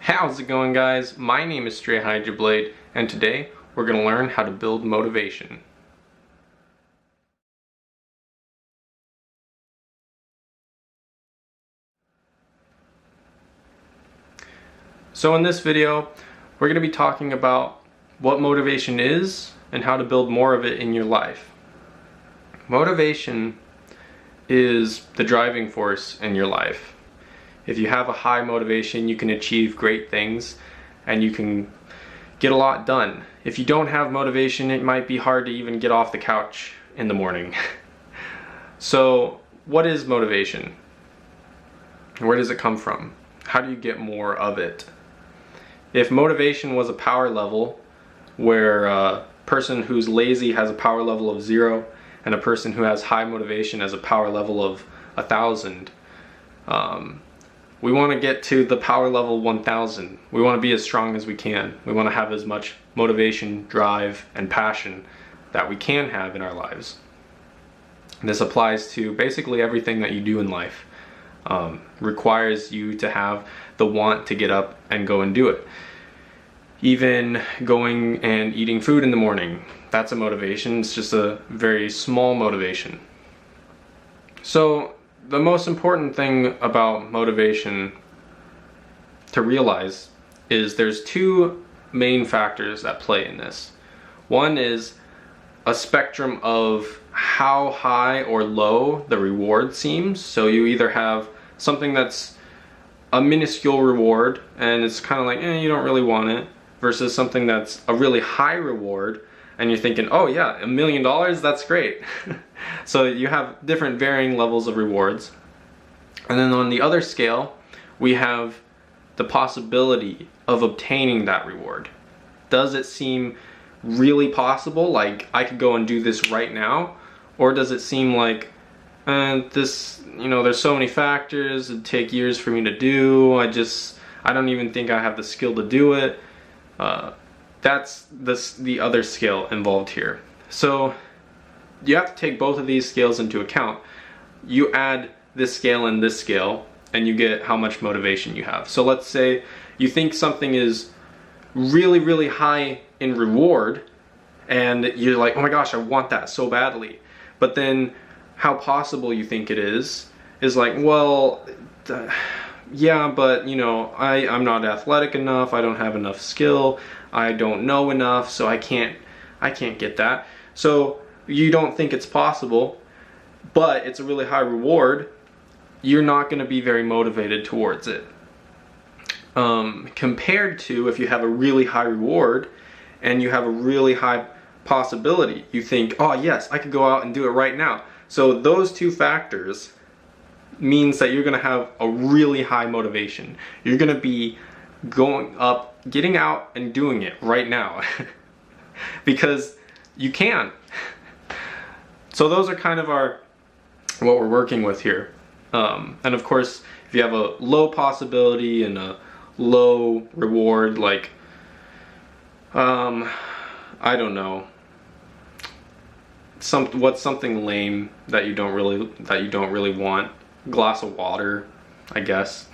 How's it going, guys? My name is Stray Hydroblade, and today we're going to learn how to build motivation. So in this video, we're going to be talking about what motivation is and how to build more of it in your life. Motivation is the driving force in your life. If you have a high motivation, you can achieve great things and you can get a lot done. If you don't have motivation, it might be hard to even get off the couch in the morning. So, what is motivation? Where does it come from? How do you get more of it? If motivation was a power level, where a person who's lazy has a power level of 0, and a person who has high motivation has a power level of 1,000, we want to get to the power level 1,000. We want to be as strong as we can. We want to have as much motivation, drive, and passion that we can have in our lives. And this applies to basically everything that you do in life. Requires you to have the want to get up and go and do it. Even going and eating food in the morning, that's a motivation. It's just a very small motivation. So the most important thing about motivation to realize is there's two main factors that play in this. One is a spectrum of how high or low the reward seems. So you either have something that's a minuscule reward and it's kind of like, you don't really want it, versus something that's a really high reward and you're thinking, oh yeah, $1 million, that's great. So you have different varying levels of rewards. And then on the other scale, we have the possibility of obtaining that reward. Does it seem really possible, like I could go and do this right now? Or does it seem like, there's so many factors, it'd take years for me to do, I don't even think I have the skill to do it. That's the other scale involved here. So you have to take both of these scales into account. You add this scale and this scale, and you get how much motivation you have. So let's say you think something is really, really high in reward, and you're like, oh my gosh, I want that so badly. But then how possible you think it is like, well, yeah, but I'm not athletic enough, I don't have enough skill, I don't know enough, so I can't get that. So you don't think it's possible, but it's a really high reward, you're not going to be very motivated towards it. Compared to if you have a really high reward and you have a really high possibility, you think, oh yes, I could go out and do it right now. So those two factors means that you're going to have a really high motivation. You're going to be going up, getting out and doing it right now because you can. So those are kind of what we're working with here. And of course, if you have a low possibility and a low reward, like I don't know, what's something lame that you don't really want? Glass of water, I guess.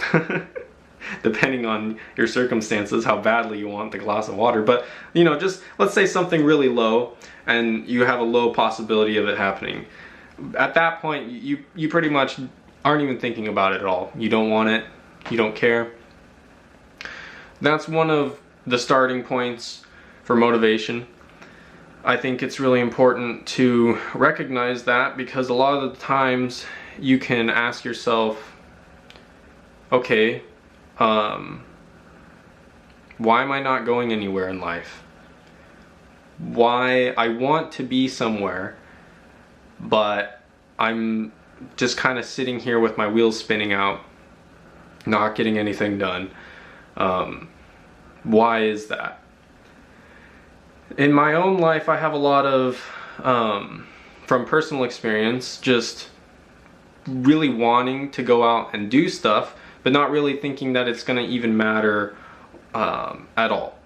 Depending on your circumstances, how badly you want the glass of water. But just let's say something really low and you have a low possibility of it happening. At that point, you pretty much aren't even thinking about it at all. You don't want it, you don't care. That's one of the starting points for motivation. I think it's really important to recognize that, because a lot of the times you can ask yourself, okay, why am I not going anywhere in life? Why I want to be somewhere, but I'm just kind of sitting here with my wheels spinning out, not getting anything done. Why is that? In my own life, I have a lot of, from personal experience, just really wanting to go out and do stuff, but not really thinking that it's going to even matter at all.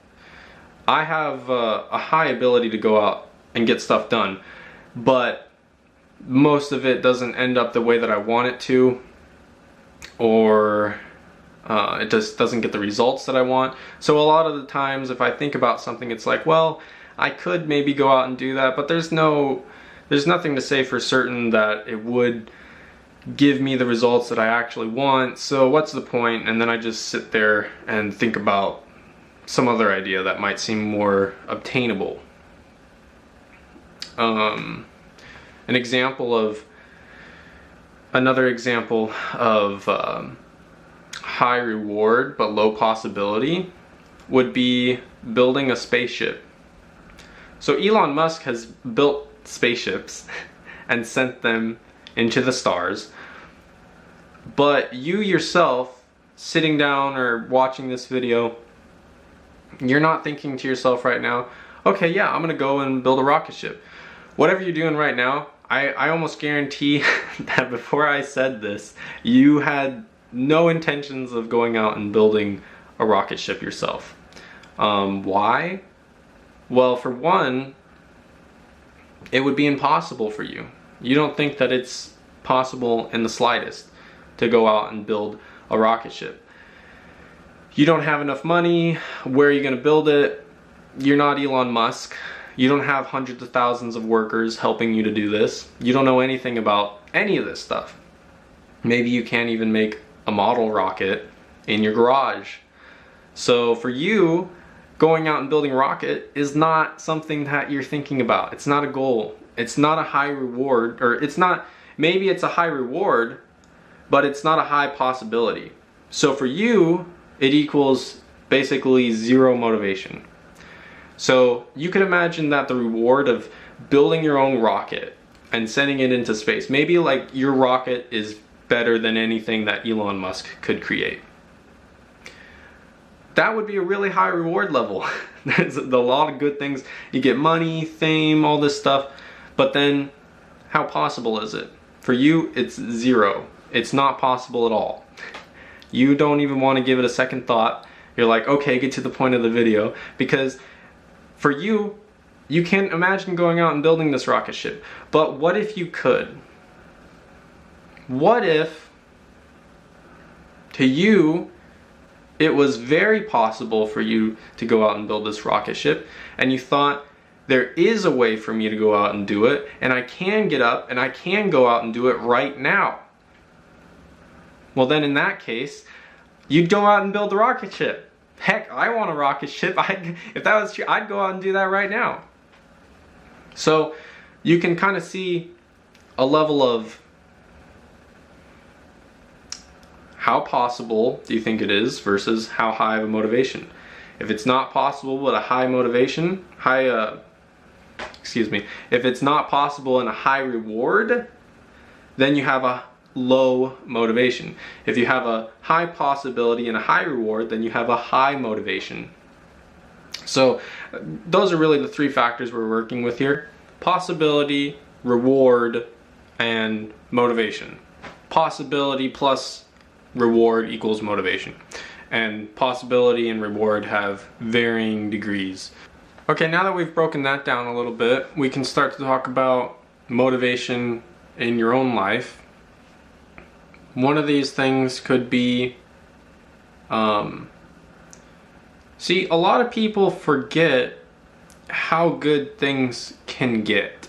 I have a high ability to go out and get stuff done, but most of it doesn't end up the way that I want it to, or It just doesn't get the results that I want. So a lot of the times if I think about something, it's like, well, I could maybe go out and do that, but there's nothing to say for certain that it would give me the results that I actually want, so what's the point? And then I just sit there and think about some other idea that might seem more obtainable. Another example of high reward but low possibility would be building a spaceship. So Elon Musk has built spaceships and sent them into the stars, but you yourself sitting down or watching this video, you're not thinking to yourself right now, okay, yeah, I'm gonna go and build a rocket ship. Whatever you're doing right now, I almost guarantee that before I said this, you had no intentions of going out and building a rocket ship yourself. Why? Well, for one, it would be impossible for you. You don't think that it's possible in the slightest to go out and build a rocket ship. You don't have enough money. Where are you going to build it? You're not Elon Musk. You don't have hundreds of thousands of workers helping you to do this. You don't know anything about any of this stuff. Maybe you can't even make a model rocket in your garage. So for you, going out and building a rocket is not something that you're thinking about. It's not a goal. It's not a high reward, or it's not, maybe it's a high reward, but it's not a high possibility. So for you, it equals basically zero motivation. So you can imagine that the reward of building your own rocket and sending it into space, maybe like your rocket is better than anything that Elon Musk could create. That would be a really high reward level. There's a lot of good things. You get money, fame, all this stuff. But then, how possible is it? For you, it's zero. It's not possible at all. You don't even want to give it a second thought. You're like, okay, get to the point of the video. Because for you, you can't imagine going out and building this rocket ship. But what if you could? What if, to you, it was very possible for you to go out and build this rocket ship, and you thought, there is a way for me to go out and do it, and I can get up and I can go out and do it right now. Well, then in that case, you'd go out and build the rocket ship. Heck, I want a rocket ship. If that was true, I'd go out and do that right now. So you can kind of see a level of how possible do you think it is versus how high of a motivation. If it's not possible but a high motivation, if it's not possible and a high reward, then you have a low motivation. If you have a high possibility and a high reward, then you have a high motivation. So those are really the three factors we're working with here: possibility, reward, and motivation. Possibility plus reward equals motivation, and possibility and reward have varying degrees. Okay, now that we've broken that down a little bit, we can start to talk about motivation in your own life. One of these things could be, see, a lot of people forget how good things can get.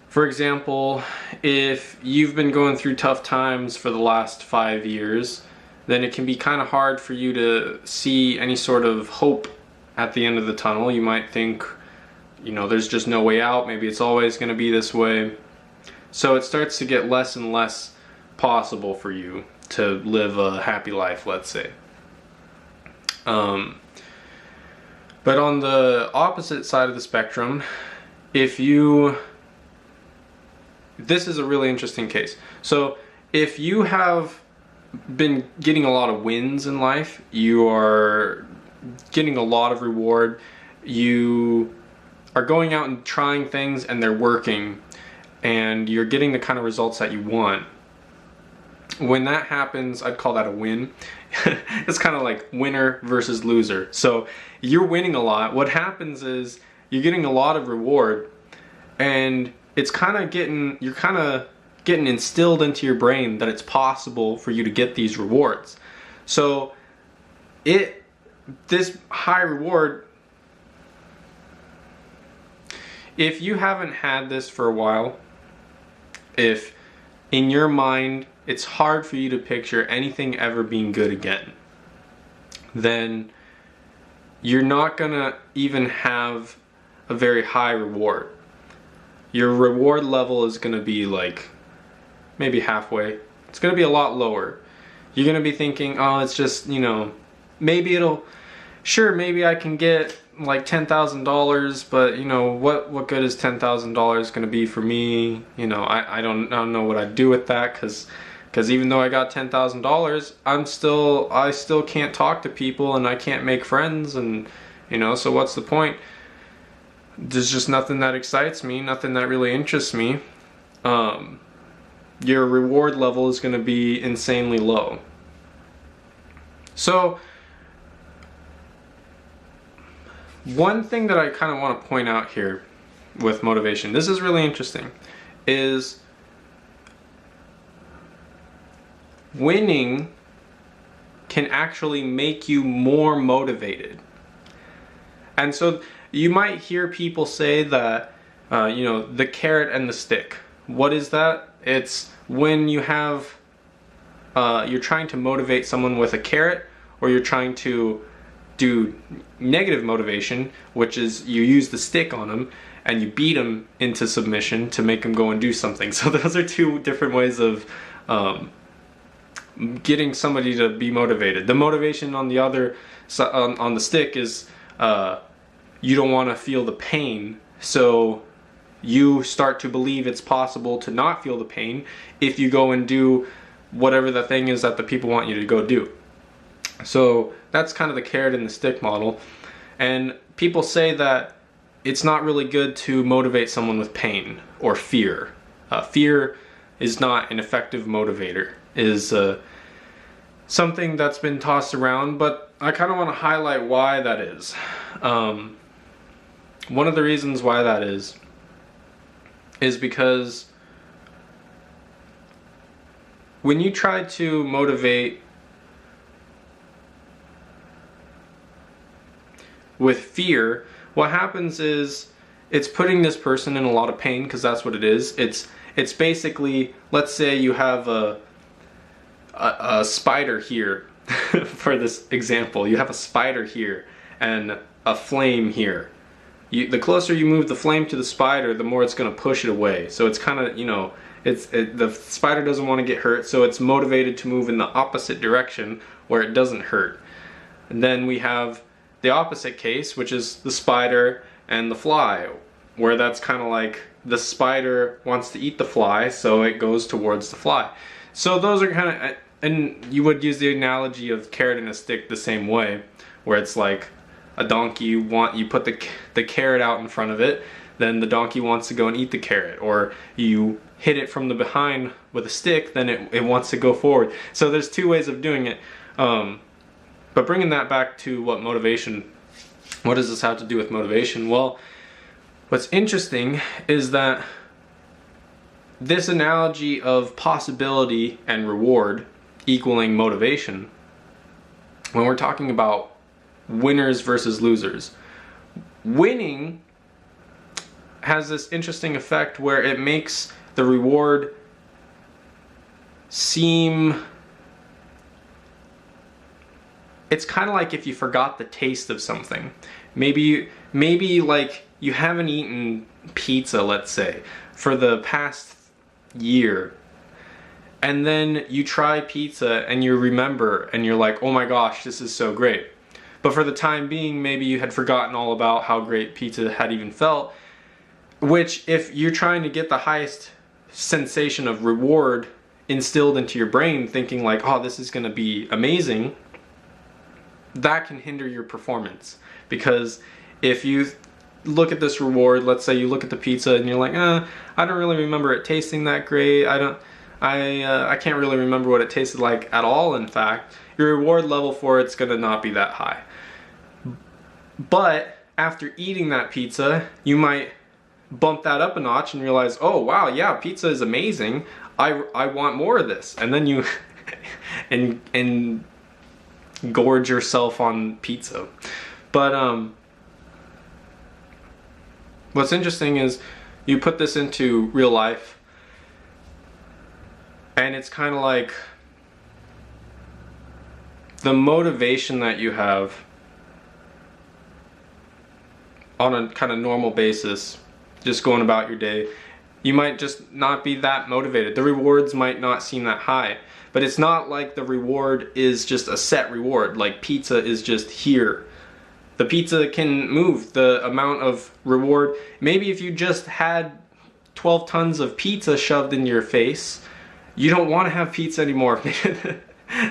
For example, if you've been going through tough times for the last 5 years, then it can be kind of hard for you to see any sort of hope at the end of the tunnel. You might think, you know, there's just no way out. Maybe it's always going to be this way. So it starts to get less and less possible for you to live a happy life, let's say. But on the opposite side of the spectrum, this is a really interesting case. So if you have been getting a lot of wins in life, you are getting a lot of reward, you are going out and trying things and they're working, and you're getting the kind of results that you want. When that happens, I'd call that a win. It's kind of like winner versus loser. So you're winning a lot. What happens is you're getting a lot of reward, and it's you're kind of getting instilled into your brain that it's possible for you to get these rewards. So this high reward, if you haven't had this for a while, if in your mind it's hard for you to picture anything ever being good again, then you're not gonna even have a very high reward. Your reward level is gonna be like maybe halfway. It's gonna be a lot lower. You're gonna be thinking, oh, it's just, you know, maybe maybe I can get like $10,000, but you know, what good is $10,000 gonna be for me? You know, I don't know what I'd do with that, because even though I got $10,000, I still can't talk to people and I can't make friends, and you know, so what's the point? There's just nothing that excites me, nothing that really interests me. Your reward level is going to be insanely low. So one thing that I kind of want to point out here with motivation, this is really interesting, is winning can actually make you more motivated. And so you might hear people say that, you know, the carrot and the stick. What is that? It's when you have, you're trying to motivate someone with a carrot, or you're trying to do negative motivation, which is you use the stick on them and you beat them into submission to make them go and do something. So those are two different ways of getting somebody to be motivated. The motivation on the other on the stick is you don't want to feel the pain, so you start to believe it's possible to not feel the pain if you go and do whatever the thing is that the people want you to go do. So that's kind of the carrot and the stick model. And people say that it's not really good to motivate someone with pain or fear. Fear is not an effective motivator, is something that's been tossed around, but I kind of want to highlight why that is. One of the reasons why that is because when you try to motivate with fear, what happens is it's putting this person in a lot of pain, because that's what it is. It's basically, let's say you have a spider here. For this example, you have a spider here and a flame here. The closer you move the flame to the spider, the more it's going to push it away. So it's kind of, you know, the spider doesn't want to get hurt, so it's motivated to move in the opposite direction where it doesn't hurt. And then we have the opposite case, which is the spider and the fly, where that's kind of like the spider wants to eat the fly, so it goes towards the fly. So those are kind of, and you would use the analogy of carrot and a stick the same way, where it's like a donkey, you put the carrot out in front of it, then the donkey wants to go and eat the carrot, or you hit it from the behind with a stick, then it wants to go forward. So there's two ways of doing it. But bringing that back to what does this have to do with motivation? Well, what's interesting is that this analogy of possibility and reward equaling motivation, when we're talking about winners versus losers, winning has this interesting effect where it makes the reward seem, it's kind of like if you forgot the taste of something. Maybe like you haven't eaten pizza, let's say, for the past year, and then you try pizza and you remember and you're like, oh my gosh, this is so great. But for the time being, maybe you had forgotten all about how great pizza had even felt, which if you're trying to get the highest sensation of reward instilled into your brain, thinking like, oh, this is going to be amazing, that can hinder your performance. Because if you look at this reward, let's say you look at the pizza and you're like, I don't really remember it tasting that great, I can't really remember what it tasted like at all, in fact, your reward level for it's gonna not be that high. But after eating that pizza, you might bump that up a notch and realize, oh wow, yeah, pizza is amazing, I want more of this. And then you and gorge yourself on pizza. But what's interesting is you put this into real life, and it's kind of like the motivation that you have on a kind of normal basis, just going about your day, you might just not be that motivated. The rewards might not seem that high, but it's not like the reward is just a set reward, like pizza is just here. The pizza can move the amount of reward. Maybe if you just had 12 tons of pizza shoved in your face, you don't want to have pizza anymore.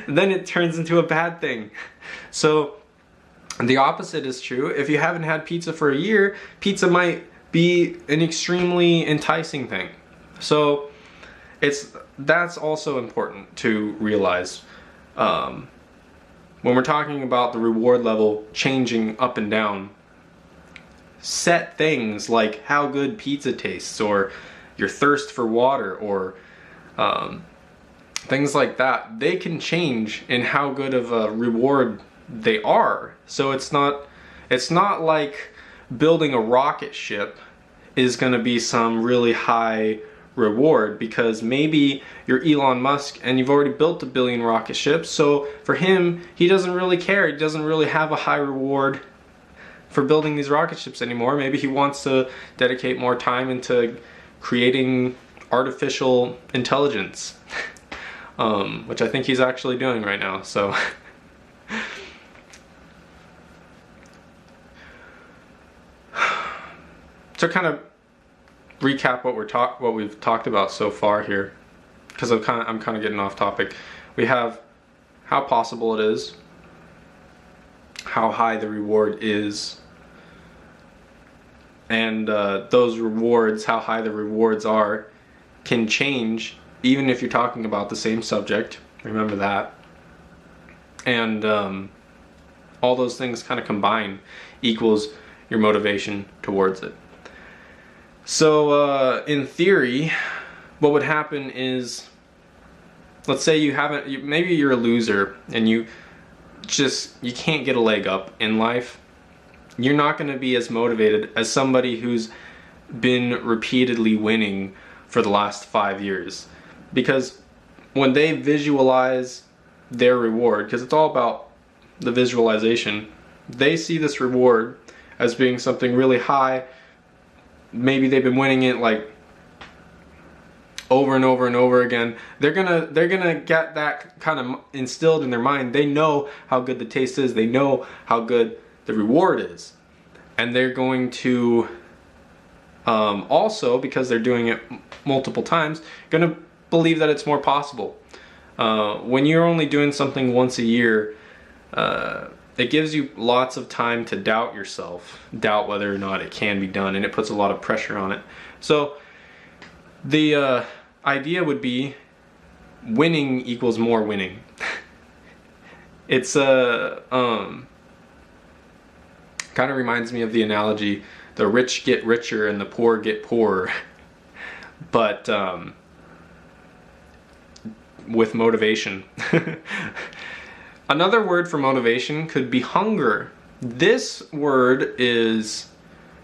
Then it turns into a bad thing. So the opposite is true. If you haven't had pizza for a year, pizza might be an extremely enticing thing. So that's also important to realize when we're talking about the reward level changing up and down. Set things like how good pizza tastes, or your thirst for water, or things like that. They can change in how good of a reward they are. So it's not like building a rocket ship is going to be some really high reward, because maybe you're Elon Musk and you've already built 1 billion rocket ships. So for him, he doesn't really care. He doesn't really have a high reward for building these rocket ships anymore. Maybe he wants to dedicate more time into creating artificial intelligence, which I think he's actually doing right now. So to kind of recap what we've talked about so far here, because I'm kind of getting off topic. We have how possible it is, how high the reward is, and those rewards, how high the rewards are, can change even if you're talking about the same subject. Remember that. And all those things kind of combine equals your motivation towards it. So in theory, what would happen is, let's say maybe you're a loser and you can't get a leg up in life. You're not going to be as motivated as somebody who's been repeatedly winning for the last 5 years. Because when they visualize their reward, because it's all about the visualization, they see this reward as being something really high. Maybe they've been winning it like over and over and over again. They're gonna get that kind of instilled in their mind. They know how good the taste is. They know how good the reward is, and they're going to also, because they're doing it multiple times, gonna believe that it's more possible. When you're only doing something once a year, it gives you lots of time to doubt yourself, doubt whether or not it can be done, and it puts a lot of pressure on it. So the idea would be winning equals more winning. It's kind of reminds me of the analogy, the rich get richer and the poor get poorer. But with motivation. Another word for motivation could be hunger. This word is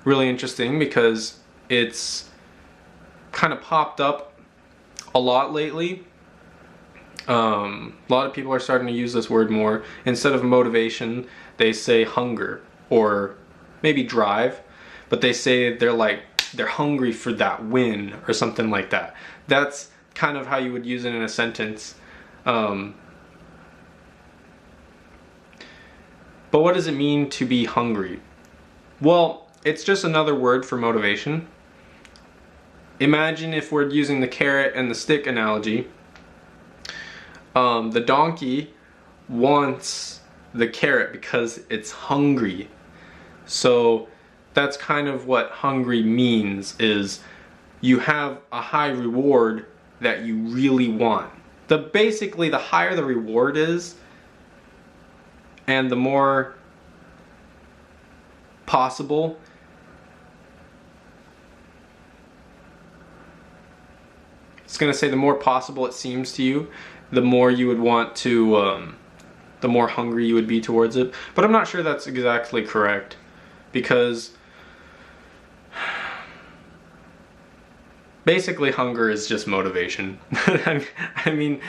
really interesting because it's kind of popped up a lot lately. A lot of people are starting to use this word more. Instead of motivation, they say hunger, or maybe drive, but they say they're hungry for that win or something like that. That's kind of how you would use it in a sentence. But what does it mean to be hungry? Well, it's just another word for motivation. Imagine if we're using the carrot and the stick analogy. The donkey wants the carrot because it's hungry. So that's kind of what hungry means, is you have a high reward that you really want. Basically, the higher the reward is, and the more possible, it's going to say the more possible it seems to you, the more you would want to, the more hungry you would be towards it. But I'm not sure that's exactly correct, because basically hunger is just motivation. I mean,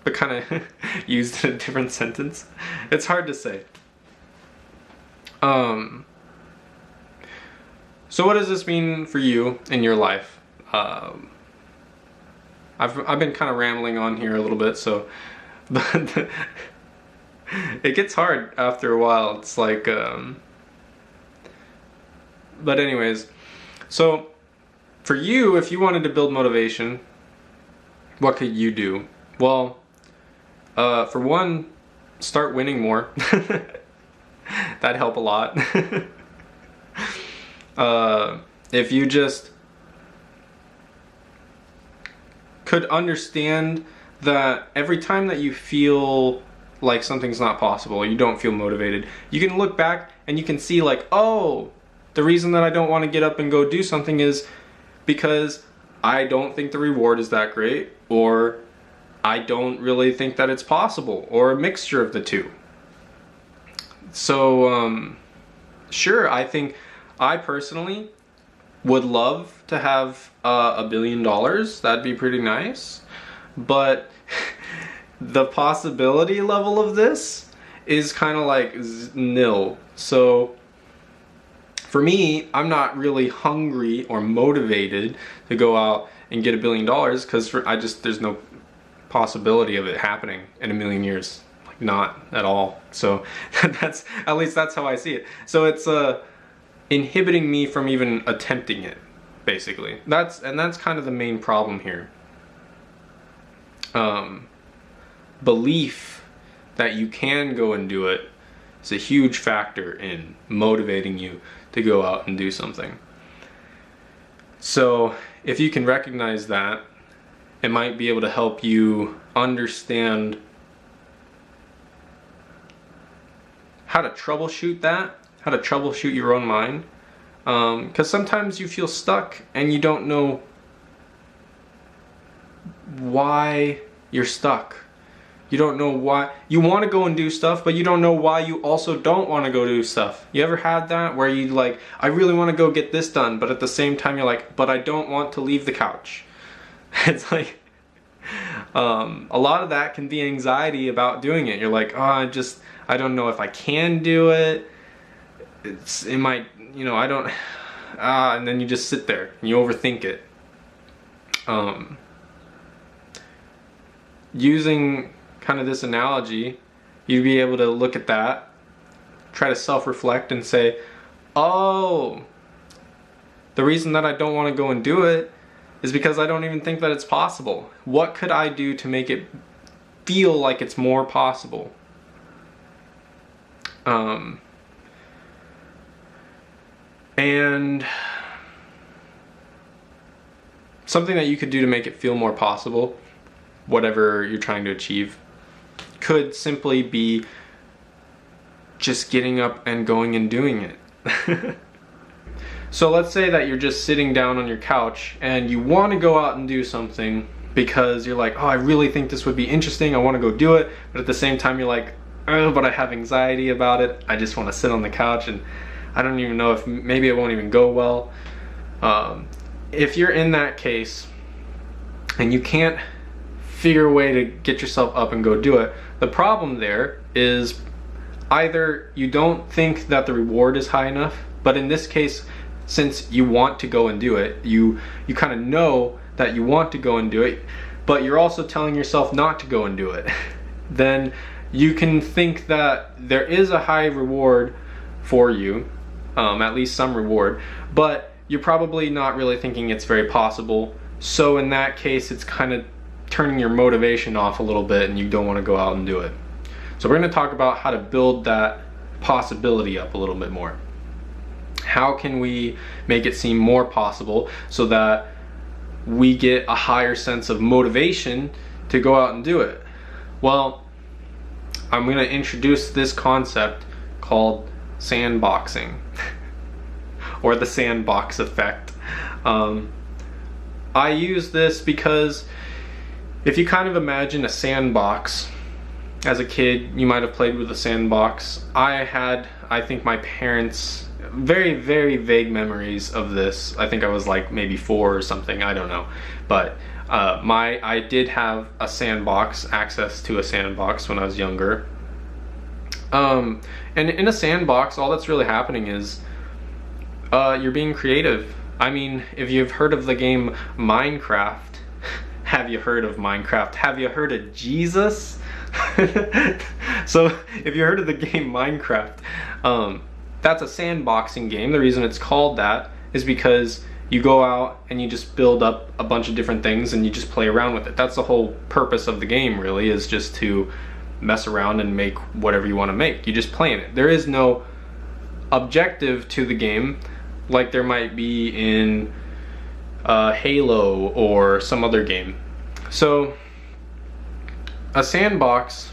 but kind of used in a different sentence. It's hard to say. So what does this mean for you in your life? I've been kind of rambling on here a little bit, so it gets hard after a while. It's like, but anyways, so for you, if you wanted to build motivation, what could you do? Well, for one, start winning more. That'd help a lot. If you just could understand that every time that you feel like something's not possible, you don't feel motivated, you can look back and you can see like, oh, the reason that I don't want to get up and go do something is because I don't think the reward is that great, or I don't really think that it's possible, or a mixture of the two. So, sure, I think I personally would love to have $1 billion. That'd be pretty nice. But the possibility level of this is kind of like nil. So for me, I'm not really hungry or motivated to go out and get $1 billion, because there's no possibility of it happening in 1,000,000 years. Like, not at all. So that's, at least that's how I see it. So it's inhibiting me from even attempting it, basically. That's kind of the main problem here. Belief that you can go and do it is a huge factor in motivating you to go out and do something. So if you can recognize that, it might be able to help you understand how to troubleshoot that, how to troubleshoot your own mind. Because sometimes you feel stuck and you don't know why you're stuck. You don't know why. You want to go and do stuff, but you don't know why you also don't want to go do stuff. You ever had that where you like, I really want to go get this done, but at the same time you're like, but I don't want to leave the couch. It's like, a lot of that can be anxiety about doing it. You're like, oh, I don't know if I can do it. It might, I don't, and then you just sit there and you overthink it. Using kind of this analogy, you'd be able to look at that, try to self-reflect and say, oh, the reason that I don't want to go and do it is because I don't even think that it's possible. What could I do to make it feel like it's more possible? And something that you could do to make it feel more possible, whatever you're trying to achieve, could simply be just getting up and going and doing it. So let's say that you're just sitting down on your couch and you want to go out and do something because you're like, oh, I really think this would be interesting, I want to go do it, but at the same time you're like, oh, but I have anxiety about it, I just want to sit on the couch and I don't even know if maybe it won't even go well. If you're in that case and you can't figure a way to get yourself up and go do it, the problem there is either you don't think that the reward is high enough, but in this case, since you want to go and do it, you kind of know that you want to go and do it, but you're also telling yourself not to go and do it, then you can think that there is a high reward for you, at least some reward, but you're probably not really thinking it's very possible. So in that case, it's kind of turning your motivation off a little bit and you don't want to go out and do it. So we're going to talk about how to build that possibility up a little bit more. How can we make it seem more possible so that we get a higher sense of motivation to go out and do it? Well, I'm going to introduce this concept called sandboxing or the sandbox effect. I use this because if you kind of imagine a sandbox, as a kid, you might have played with a sandbox. I think my parents, very, very vague memories of this. I think I was like maybe 4 or something, I don't know. But I did have a sandbox, access to a sandbox when I was younger. And in a sandbox, all that's really happening is you're being creative. I mean, if you've heard of the game Minecraft, have you heard of Minecraft? Have you heard of Jesus? So if you heard of the game Minecraft, that's a sandboxing game. The reason it's called that is because you go out and you just build up a bunch of different things and you just play around with it. That's the whole purpose of the game, really, is just to mess around and make whatever you want to make. You just play in it. There is no objective to the game like there might be in Halo or some other game. So a sandbox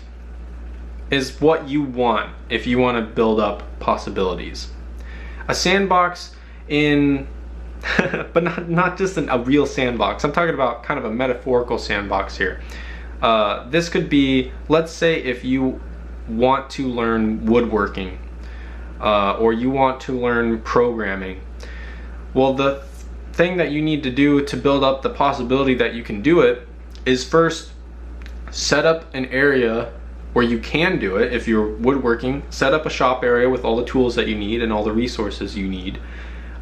is what you want if you want to build up possibilities. A sandbox in but not just a real sandbox. I'm talking about kind of a metaphorical sandbox here. This could be, let's say if you want to learn woodworking or you want to learn programming. Well, the thing that you need to do to build up the possibility that you can do it is first set up an area where you can do it. If you're woodworking, set up a shop area with all the tools that you need and all the resources you need.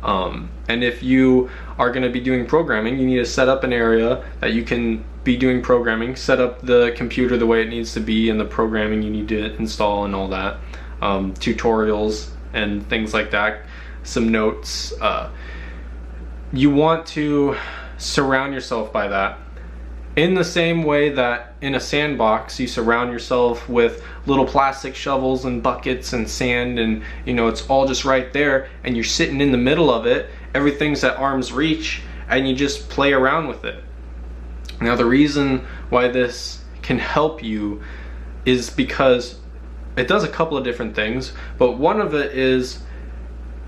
And if you are going to be doing programming, you need to set up an area that you can be doing programming, set up the computer the way it needs to be and the programming you need to install and all that, tutorials and things like that, some notes. You want to surround yourself by that. In the same way that in a sandbox you surround yourself with little plastic shovels and buckets and sand, and you know, it's all just right there and you're sitting in the middle of it, everything's at arm's reach, and you just play around with it. Now the reason why this can help you is because it does a couple of different things, but one of it is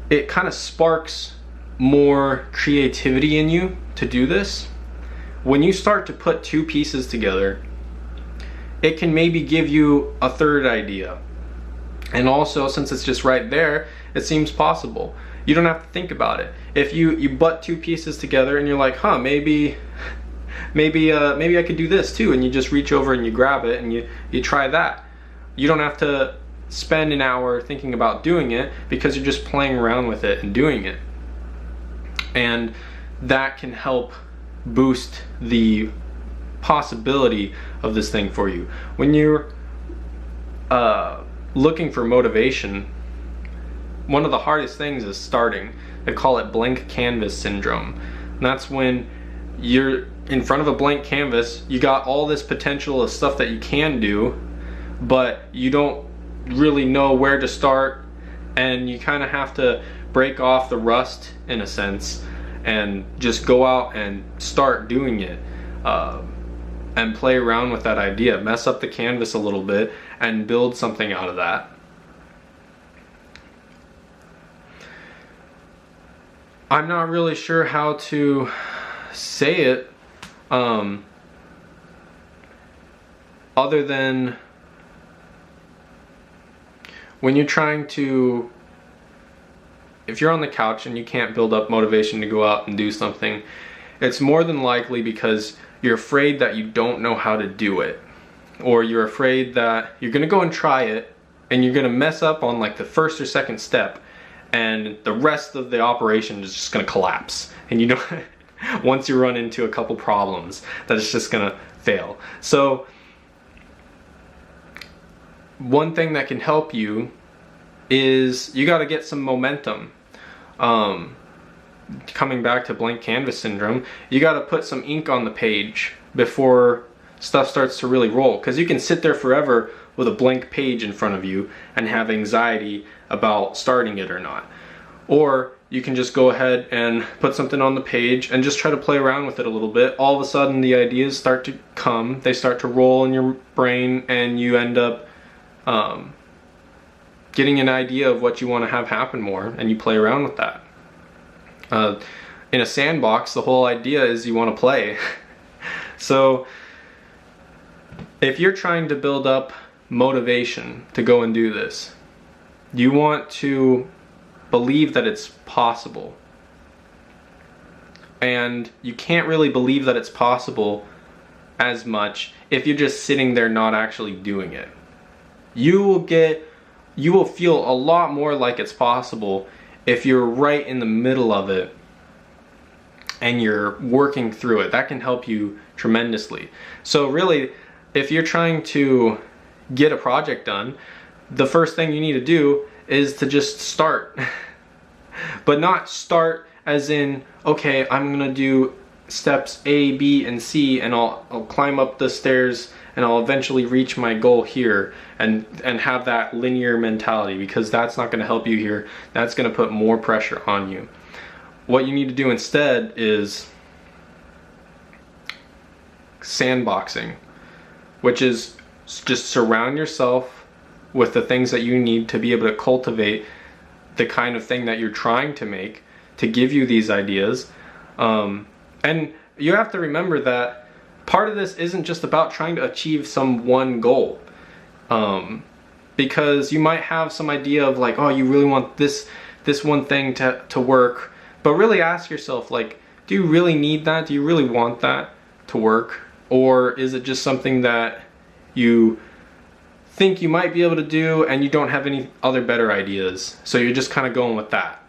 it kind of sparks more creativity in you to do this. When you start to put two pieces together, it can maybe give you a third idea. And also, since it's just right there, it seems possible. You don't have to think about it. If you butt two pieces together and you're like, huh, maybe I could do this too, and you just reach over and you grab it and you try that. You don't have to spend an hour thinking about doing it because you're just playing around with it and doing it. And that can help boost the possibility of this thing for you. When you're looking for motivation, one of the hardest things is starting. They call it blank canvas syndrome. And that's when you're in front of a blank canvas, you got all this potential of stuff that you can do, but you don't really know where to start, and you kind of have to break off the rust in a sense and just go out and start doing it, and play around with that idea, mess up the canvas a little bit and build something out of that. I'm not really sure how to say it other than when you're trying to, if you're on the couch and you can't build up motivation to go out and do something, it's more than likely because you're afraid that you don't know how to do it, or you're afraid that you're gonna go and try it and you're gonna mess up on like the first or second step, and the rest of the operation is just gonna collapse, and you know once you run into a couple problems that it's just gonna fail. So one thing that can help you is you got to get some momentum. Coming back to blank canvas syndrome, you got to put some ink on the page before stuff starts to really roll, because you can sit there forever with a blank page in front of you and have anxiety about starting it or not. Or you can just go ahead and put something on the page and just try to play around with it a little bit. All of a sudden the ideas start to come, they start to roll in your brain, and you end up getting an idea of what you want to have happen more, and you play around with that. In a sandbox, the whole idea is you want to play. So if you're trying to build up motivation to go and do this, you want to believe that it's possible. And you can't really believe that it's possible as much if you're just sitting there not actually doing it. You will feel a lot more like it's possible if you're right in the middle of it and you're working through it. That can help you tremendously. So really, if you're trying to get a project done, the first thing you need to do is to just start. But not start as in, okay, I'm gonna do steps A, B, and C, and I'll climb up the stairs and I'll eventually reach my goal here, and have that linear mentality, because that's not gonna help you here. That's gonna put more pressure on you. What you need to do instead is sandboxing, which is just surround yourself with the things that you need to be able to cultivate the kind of thing that you're trying to make, to give you these ideas. And you have to remember that part of this isn't just about trying to achieve some one goal. Because you might have some idea of like, oh, you really want this one thing to work, but really ask yourself, like, do you really need that? Do you really want that to work? Or is it just something that you think you might be able to do and you don't have any other better ideas, so you're just kind of going with that?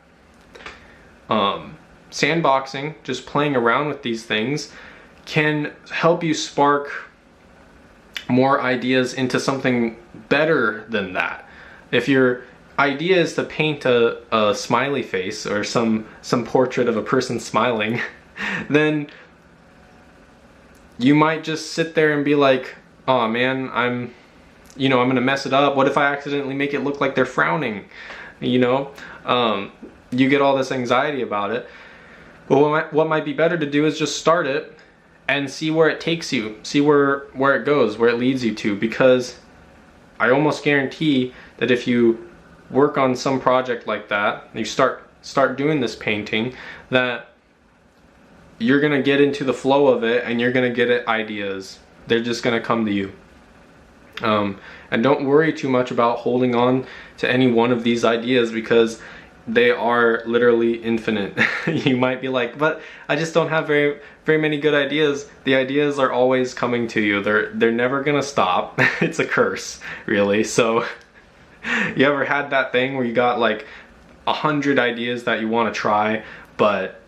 Sandboxing, just playing around with these things, can help you spark more ideas into something better than that. If your idea is to paint a smiley face or some portrait of a person smiling, then you might just sit there and be like, oh man, I'm gonna mess it up. What if I accidentally make it look like they're frowning? You get all this anxiety about it. But what might be better to do is just start it and see where it takes you, see where it goes, where it leads you to, because I almost guarantee that if you work on some project like that, you start doing this painting, that you're gonna get into the flow of it and you're gonna get ideas. They're just gonna come to you. And don't worry too much about holding on to any one of these ideas, because they are literally infinite. You might be like, but I just don't have very many good ideas. The ideas are always coming to you. They're never gonna stop. It's a curse, really. So you ever had that thing where you got like 100 ideas that you want to try, but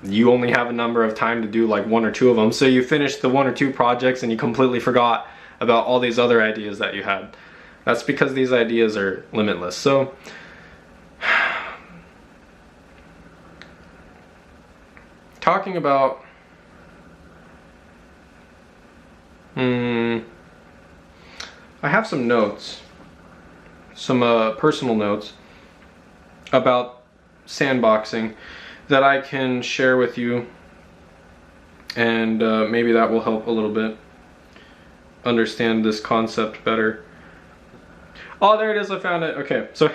you only have a number of time to do like 1 or 2 of them, so you finish the 1 or 2 projects and you completely forgot about all these other ideas that you had? That's because these ideas are limitless. So talking about I have some notes, some personal notes about sandboxing that I can share with you, and maybe that will help a little bit understand this concept better. Oh, there it is, I found it. Okay, so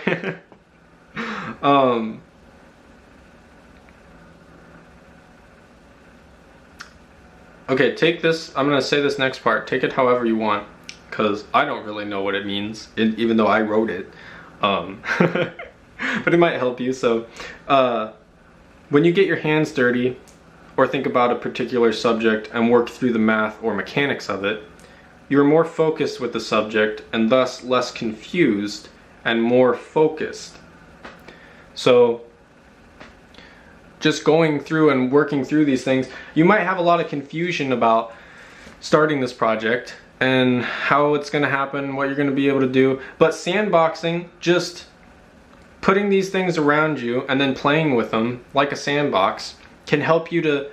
okay, take this, I'm gonna say this next part, take it however you want, because I don't really know what it means, even though I wrote it. But it might help you. So when you get your hands dirty or think about a particular subject and work through the math or mechanics of it, you're more focused with the subject and thus less confused and more focused. So just going through and working through these things, you might have a lot of confusion about starting this project and how it's going to happen, what you're going to be able to do. But sandboxing, just putting these things around you and then playing with them like a sandbox, can help you to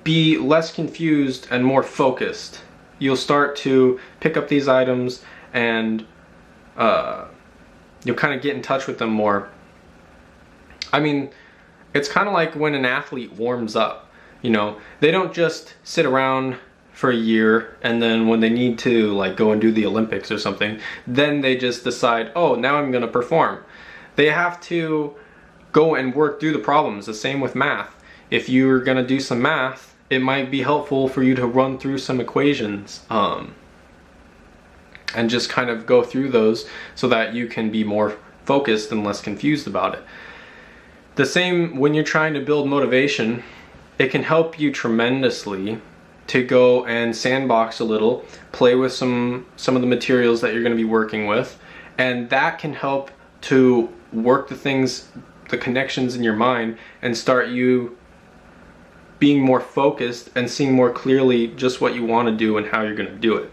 be less confused and more focused. You'll start to pick up these items and you'll kind of get in touch with them more. I mean, it's kind of like when an athlete warms up, they don't just sit around for a year and then when they need to like go and do the Olympics or something, then they just decide, oh, now I'm gonna perform. They have to go and work through the problems. The same with math. If you're gonna do some math it might be helpful for you to run through some equations and just kind of go through those so that you can be more focused and less confused about it. The same when you're trying to build motivation, it can help you tremendously to go and sandbox a little, play with some of the materials that you're going to be working with, and that can help to work the connections in your mind and start you being more focused and seeing more clearly just what you want to do and how you're going to do it.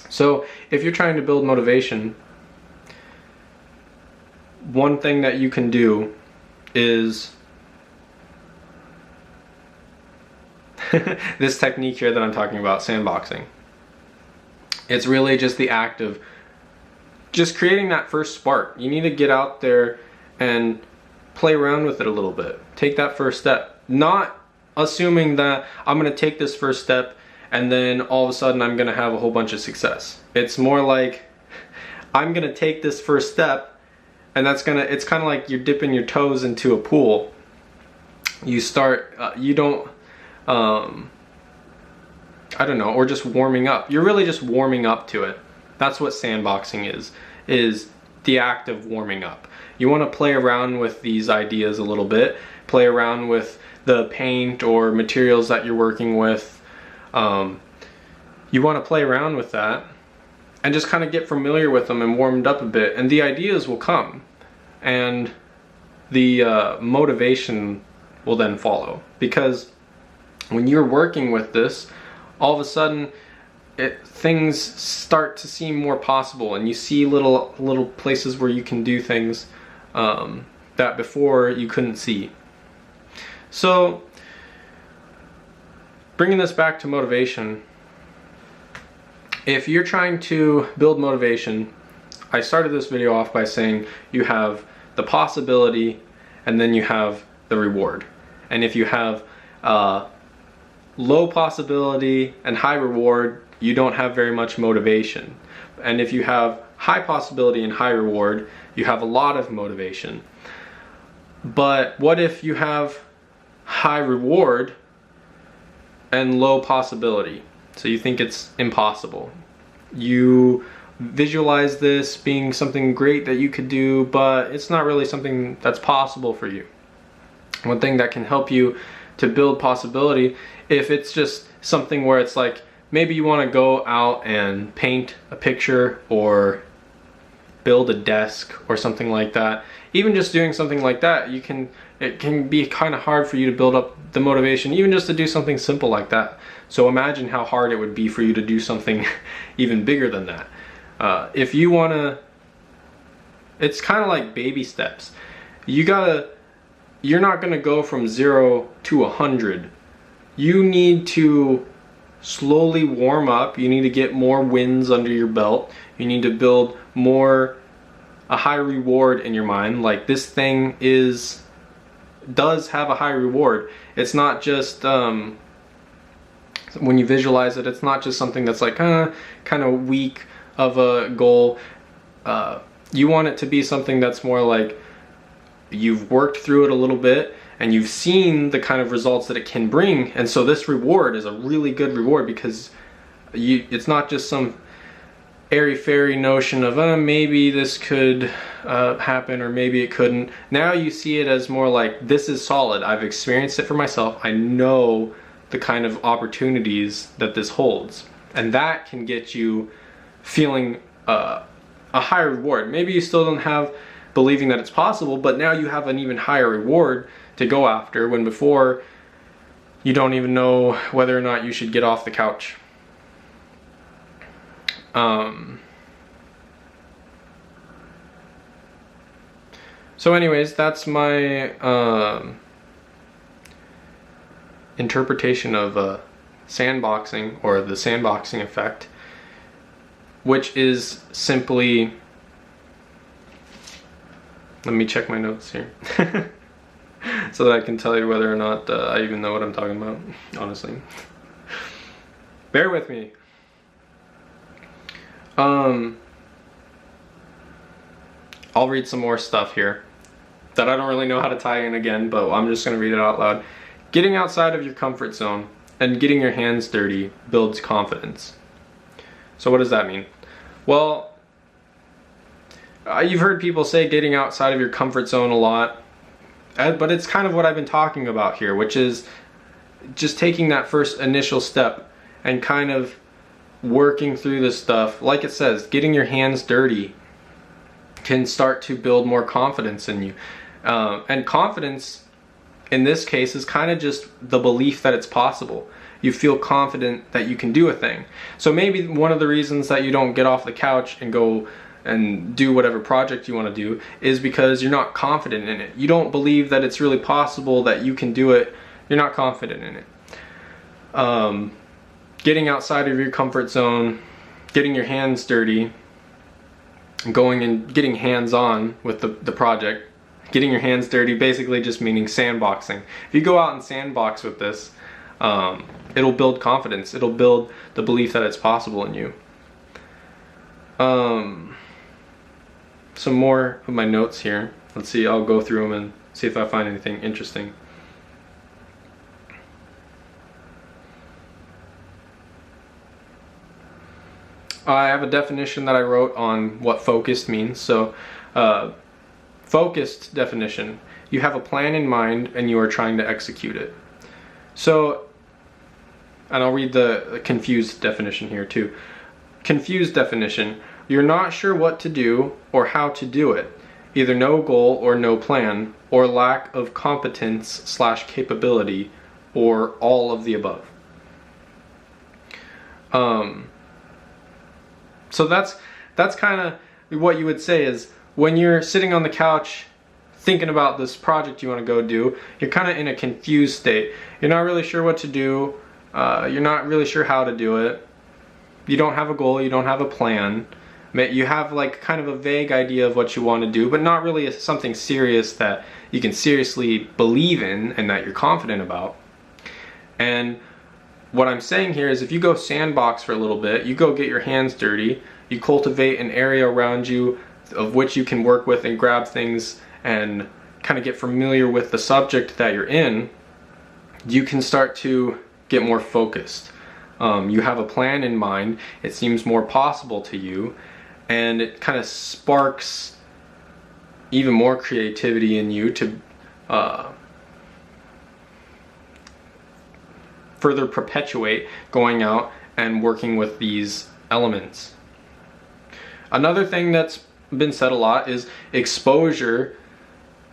So if you're trying to build motivation, one thing that you can do is this technique here that I'm talking about, sandboxing. It's really just the act of just creating that first spark. You need to get out there and play around with it a little bit. Take that first step. Not assuming that I'm going to take this first step and then all of a sudden I'm going to have a whole bunch of success. It's more like I'm going to take this first step, and it's kind of like you're dipping your toes into a pool. You start, I don't know, or just warming up. You're really just warming up to it. That's what sandboxing is the act of warming up. You want to play around with these ideas a little bit, play around with the paint or materials that you're working with. You want to play around with that and just kind of get familiar with them and warmed up a bit, and the ideas will come, and the motivation will then follow. Because when you're working with this, all of a sudden things start to seem more possible, and you see little places where you can do things that before you couldn't see. So bringing this back to motivation, if you're trying to build motivation, I started this video off by saying you have the possibility and then you have the reward. And if you have low possibility and high reward, you don't have very much motivation. And if you have high possibility and high reward, you have a lot of motivation. But what if you have high reward and low possibility? So you think it's impossible. You visualize this being something great that you could do, but it's not really something that's possible for you. One thing that can help you to build possibility, if it's just something where it's like, maybe you want to go out and paint a picture or build a desk or something like that. Even just doing something like that, it can be kind of hard for you to build up the motivation, even just to do something simple like that. So imagine how hard it would be for you to do something even bigger than that. If you want to, it's kind of like baby steps. You're not going to go from 0 to 100. You need to slowly warm up. You need to get more wins under your belt. You need to build a high reward in your mind. Like, this thing does have a high reward. It's not just when you visualize it, it's not just something that's like kind of weak of a goal. You want it to be something that's more like you've worked through it a little bit and you've seen the kind of results that it can bring, and so this reward is a really good reward because it's not just some airy-fairy notion of maybe this could happen or maybe it couldn't. Now you see it as more like, this is solid. I've experienced it for myself. I know the kind of opportunities that this holds, and that can get you feeling a higher reward. Maybe you still don't have believing that it's possible, but now you have an even higher reward to go after, when before you don't even know whether or not you should get off the couch. So anyways, that's my interpretation of sandboxing, or the sandboxing effect, which is simply, let me check my notes here so that I can tell you whether or not I even know what I'm talking about, honestly. Bear with me. I'll read some more stuff here that I don't really know how to tie in again, but I'm just going to read it out loud. Getting outside of your comfort zone and getting your hands dirty builds confidence. So what does that mean? Well, you've heard people say getting outside of your comfort zone a lot, but it's kind of what I've been talking about here, which is just taking that first initial step and kind of working through this stuff. Like it says, getting your hands dirty can start to build more confidence in you. And confidence in this case is kind of just the belief that it's possible. You feel confident that you can do a thing. So maybe one of the reasons that you don't get off the couch and go and do whatever project you want to do is because you're not confident in it. You don't believe that it's really possible that you can do it. You're not confident in it. Getting outside of your comfort zone, getting your hands dirty, going and getting hands-on with the project. Getting your hands dirty basically just meaning sandboxing. If you go out and sandbox with this, it'll build confidence. It'll build the belief that it's possible in you. Some more of my notes here. Let's see, I'll go through them and see if I find anything interesting. I have a definition that I wrote on what focused means. So, focused definition: you have a plan in mind and you are trying to execute it. So, and I'll read the confused definition here too. Confused definition: you're not sure what to do or how to do it. Either no goal or no plan, or lack of competence/capability, or all of the above. So that's kind of what you would say is when you're sitting on the couch thinking about this project you want to go do, you're kind of in a confused state. You're not really sure what to do. You're not really sure how to do it. You don't have a goal. You don't have a plan. You have like kind of a vague idea of what you want to do, but not really something serious that you can seriously believe in and that you're confident about. And what I'm saying here is if you go sandbox for a little bit, you go get your hands dirty, you cultivate an area around you of which you can work with and grab things and kind of get familiar with the subject that you're in, you can start to get more focused. You have a plan in mind, it seems more possible to you, and it kind of sparks even more creativity in you to further perpetuate going out and working with these elements. Another thing that's been said a lot is exposure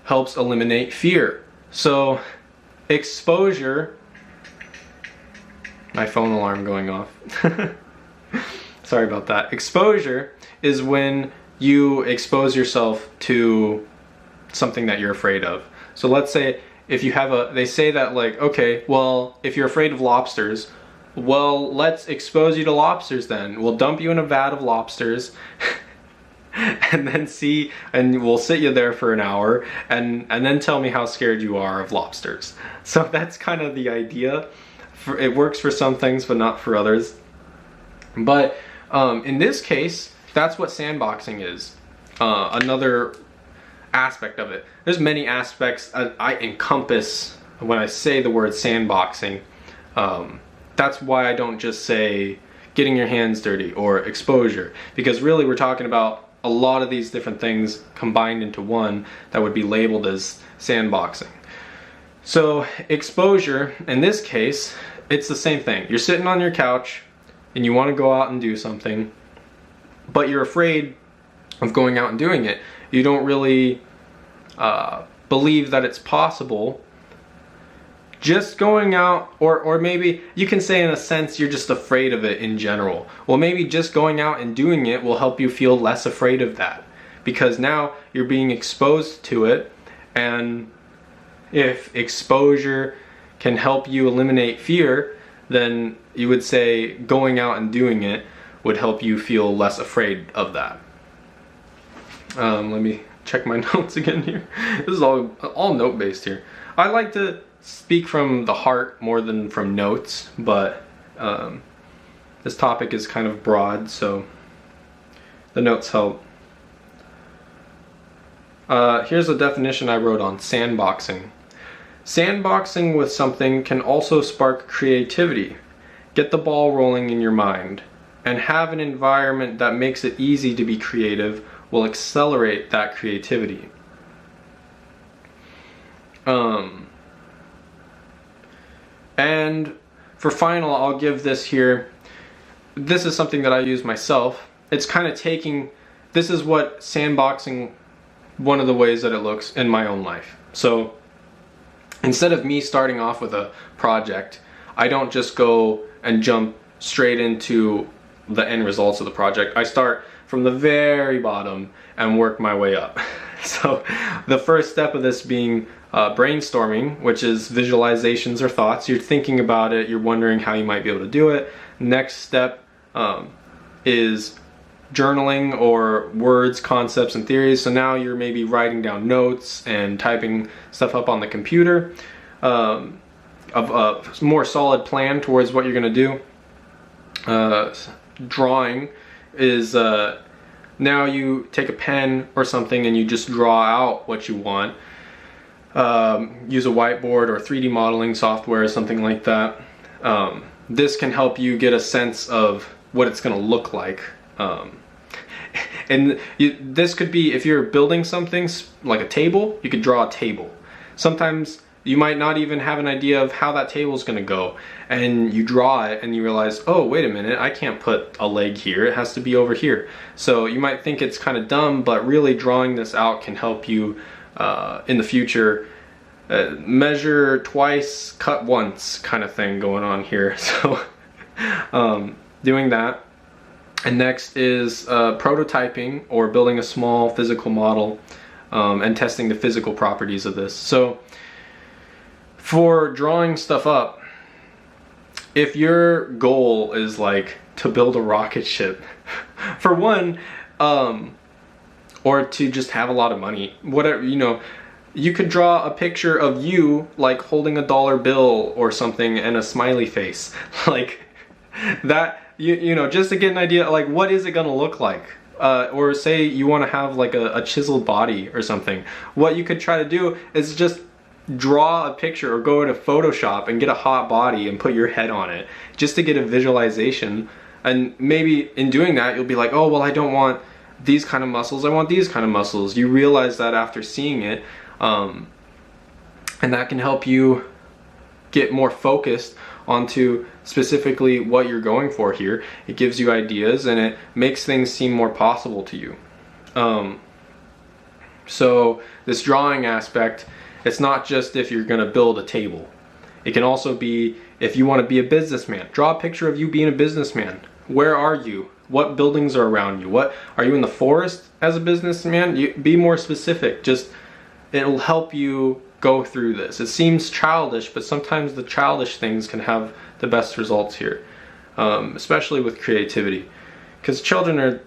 helps eliminate fear. So exposure, my phone alarm going off. Sorry about that. Exposure is when you expose yourself to something that you're afraid of. So let's say if you have they say that like, okay, well, if you're afraid of lobsters, well, let's expose you to lobsters then. We'll dump you in a vat of lobsters and then and we'll sit you there for an hour and then tell me how scared you are of lobsters. So that's kind of the idea. It works for some things, but not for others. But in this case, that's what sandboxing is. Another aspect of it. There's many aspects I encompass when I say the word sandboxing. That's why I don't just say getting your hands dirty or exposure, because really we're talking about a lot of these different things combined into one that would be labeled as sandboxing. So exposure, in this case, it's the same thing. You're sitting on your couch and you want to go out and do something, but you're afraid of going out and doing it. You don't really believe that it's possible. Just going out, or maybe you can say in a sense you're just afraid of it in general. Well, maybe just going out and doing it will help you feel less afraid of that, because now you're being exposed to it, and if exposure can help you eliminate fear, then you would say going out and doing it would help you feel less afraid of that. Let me check my notes again here. This is all note based here. I like to speak from the heart more than from notes, but this topic is kind of broad, so the notes help. Here's a definition I wrote on sandboxing. Sandboxing with something can also spark creativity, get the ball rolling in your mind, and have an environment that makes it easy to be creative will accelerate that creativity. And for final, I'll give this here. This is something that I use myself. It's kind of this is what sandboxing, one of the ways that it looks in my own life. So instead of me starting off with a project, I don't just go and jump straight into the end results of the project. I start from the very bottom and work my way up. So the first step of this being brainstorming, which is visualizations or thoughts. You're thinking about it, you're wondering how you might be able to do it. Next step is journaling or words, concepts, and theories. So now you're maybe writing down notes and typing stuff up on the computer of a more solid plan towards what you're going to do. Drawing is now you take a pen or something and you just draw out what you want. Use a whiteboard or 3D modeling software or something like that. This can help you get a sense of what it's going to look like. And this could be, if you're building something like a table, you could draw a table. Sometimes you might not even have an idea of how that table is going to go, and you draw it and you realize, oh, wait a minute, I can't put a leg here, it has to be over here. So you might think it's kind of dumb, but really drawing this out can help you in the future. Measure twice, cut once kind of thing going on here. So doing that. And next is prototyping, or building a small physical model and testing the physical properties of this. So for drawing stuff up, if your goal is like to build a rocket ship, for one, or to just have a lot of money, whatever, you know, you could draw a picture of you like holding a dollar bill or something and a smiley face like that, you know, just to get an idea, like, what is it gonna look like? Or say you want to have like a chiseled body or something. What you could try to do is just draw a picture or go to Photoshop and get a hot body and put your head on it, just to get a visualization. And maybe in doing that you'll be like, oh well, I don't want these kind of muscles, I want these kind of muscles. You realize that after seeing it, and that can help you get more focused onto specifically what you're going for here. It gives you ideas and it makes things seem more possible to you. So this drawing aspect, it's not just if you're going to build a table. It can also be if you want to be a businessman. Draw a picture of you being a businessman. Where are you? What buildings are around you? What are you in the forest as a businessman? Be more specific. Just, it'll help you go through this. It seems childish, but sometimes the childish things can have the best results here, especially with creativity, because children are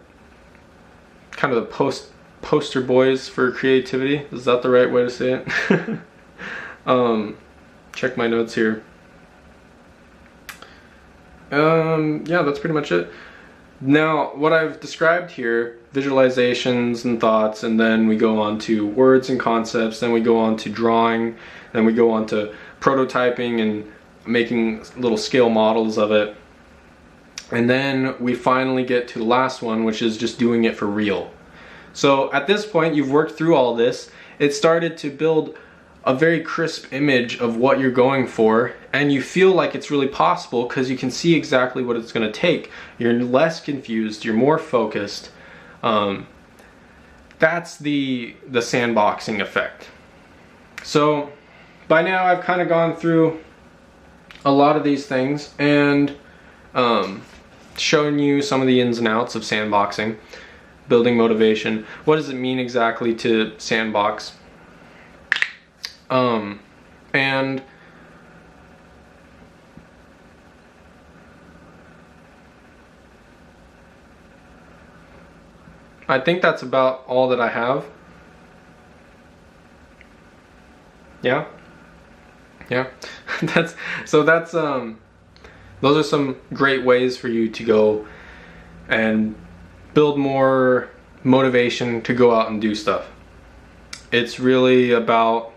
kind of the poster boys for creativity. Is that the right way to say it? Check my notes here. Yeah, that's pretty much it. Now, what I've described here, visualizations and thoughts, and then we go on to words and concepts, then we go on to drawing, then we go on to prototyping and making little scale models of it. And then we finally get to the last one, which is just doing it for real. So at this point, you've worked through all this. It started to build a very crisp image of what you're going for, and you feel like it's really possible because you can see exactly what it's going to take. You're less confused, you're more focused. That's the sandboxing effect. So by now I've kind of gone through a lot of these things and shown you some of the ins and outs of sandboxing, building motivation. What does it mean exactly to sandbox? And I think that's about all that I have. Yeah. That's those are some great ways for you to go and build more motivation to go out and do stuff. It's really about,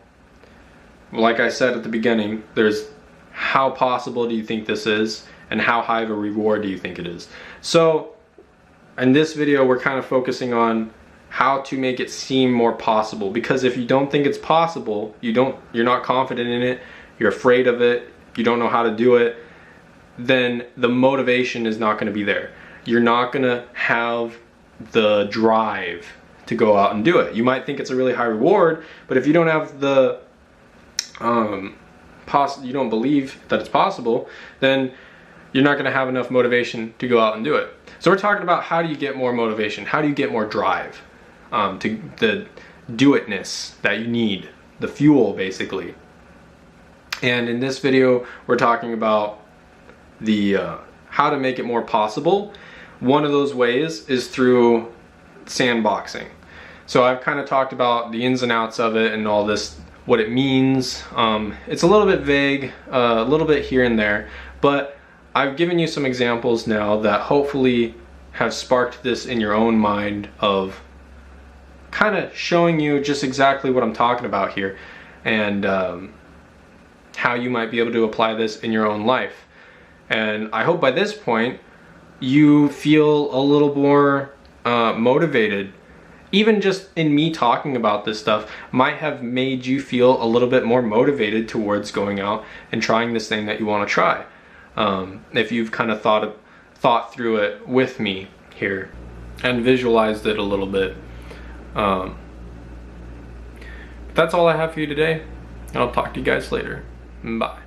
like I said at the beginning, there's how possible do you think this is, and how high of a reward do you think it is. So in this video, we're kind of focusing on how to make it seem more possible, because if you don't think it's possible, you're not confident in it, you're afraid of it, you don't know how to do it, then the motivation is not going to be there. You're not going to have the drive to go out and do it. You might think it's a really high reward, but if you don't have the you don't believe that it's possible, then you're not going to have enough motivation to go out and do it. So we're talking about, how do you get more motivation? How do you get more drive? To the do-itness that you need, the fuel basically. And in this video, we're talking about the how to make it more possible. One of those ways is through sandboxing. So I've kind of talked about the ins and outs of it and all this, what it means. It's a little bit vague, a little bit here and there, but I've given you some examples now that hopefully have sparked this in your own mind, of kind of showing you just exactly what I'm talking about here, and how you might be able to apply this in your own life. And I hope by this point you feel a little more motivated. Even just in me talking about this stuff might have made you feel a little bit more motivated towards going out and trying this thing that you want to try. If you've kind of thought through it with me here and visualized it a little bit. That's all I have for you today. I'll talk to you guys later. Bye.